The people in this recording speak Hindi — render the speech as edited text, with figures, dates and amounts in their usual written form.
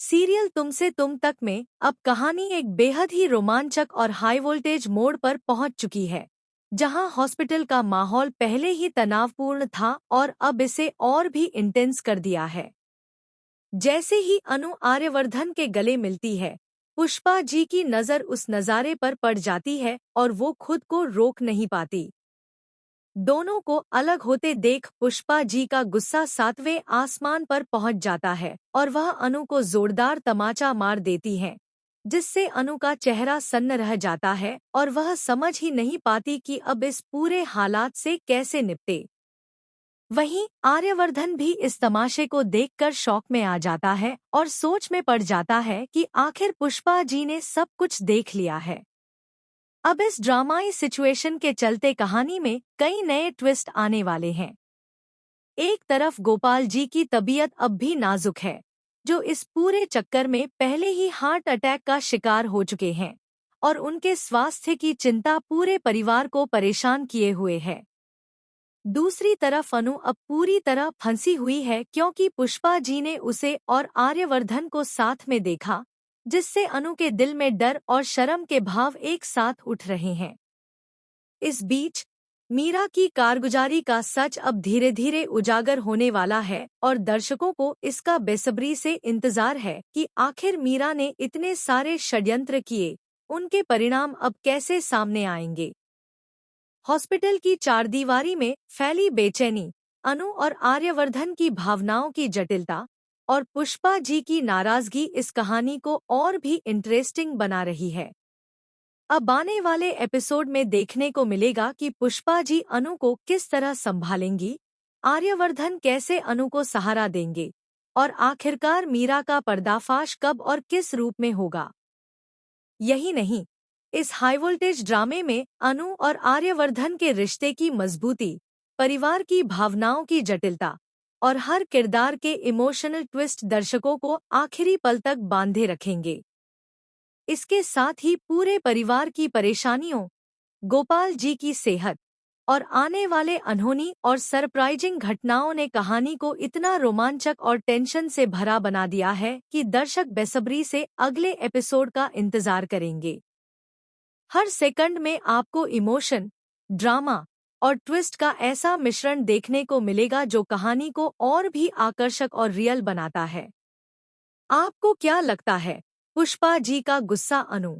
सीरियल तुमसे तुम तक में अब कहानी एक बेहद ही रोमांचक और हाई वोल्टेज मोड़ पर पहुंच चुकी है, जहां हॉस्पिटल का माहौल पहले ही तनावपूर्ण था और अब इसे और भी इंटेंस कर दिया है। जैसे ही अनु आर्यवर्धन के गले मिलती है, पुष्पा जी की नज़र उस नज़ारे पर पड़ जाती है और वो खुद को रोक नहीं पाती। दोनों को अलग होते देख पुष्पा जी का गुस्सा सातवें आसमान पर पहुंच जाता है और वह अनु को जोरदार तमाचा मार देती है, जिससे अनु का चेहरा सन्न रह जाता है और वह समझ ही नहीं पाती कि अब इस पूरे हालात से कैसे निपटे। वहीं आर्यवर्धन भी इस तमाशे को देखकर शॉक में आ जाता है और सोच में पड़ जाता है कि आखिर पुष्पा जी ने सब कुछ देख लिया है। अब इस ड्रामाई सिचुएशन के चलते कहानी में कई नए ट्विस्ट आने वाले हैं। एक तरफ गोपाल जी की तबीयत अब भी नाजुक है, जो इस पूरे चक्कर में पहले ही हार्ट अटैक का शिकार हो चुके हैं और उनके स्वास्थ्य की चिंता पूरे परिवार को परेशान किए हुए है। दूसरी तरफ अनु अब पूरी तरह फंसी हुई है क्योंकि पुष्पा जी ने उसे और आर्यवर्धन को साथ में देखा, जिससे अनु के दिल में डर और शर्म के भाव एक साथ उठ रहे हैं। इस बीच मीरा की कारगुजारी का सच अब धीरे धीरे उजागर होने वाला है और दर्शकों को इसका बेसब्री से इंतजार है कि आखिर मीरा ने इतने सारे षड्यंत्र किए, उनके परिणाम अब कैसे सामने आएंगे। हॉस्पिटल की चारदीवारी में फैली बेचैनी, अनु और आर्यवर्धन की भावनाओं की जटिलता और पुष्पा जी की नाराजगी इस कहानी को और भी इंटरेस्टिंग बना रही है। अब आने वाले एपिसोड में देखने को मिलेगा कि पुष्पा जी अनु को किस तरह संभालेंगी, आर्यवर्धन कैसे अनु को सहारा देंगे और आखिरकार मीरा का पर्दाफाश कब और किस रूप में होगा। यही नहीं, इस हाई वोल्टेज ड्रामे में अनु और आर्यवर्धन के रिश्ते की मजबूती, परिवार की भावनाओं की जटिलता और हर किरदार के इमोशनल ट्विस्ट दर्शकों को आखिरी पल तक बांधे रखेंगे। इसके साथ ही पूरे परिवार की परेशानियों, गोपाल जी की सेहत और आने वाले अनहोनी और सरप्राइजिंग घटनाओं ने कहानी को इतना रोमांचक और टेंशन से भरा बना दिया है कि दर्शक बेसब्री से अगले एपिसोड का इंतजार करेंगे। हर सेकंड में आपको इमोशन, ड्रामा और ट्विस्ट का ऐसा मिश्रण देखने को मिलेगा जो कहानी को और भी आकर्षक और रियल बनाता है। आपको क्या लगता है, पुष्पा जी का गुस्सा अनु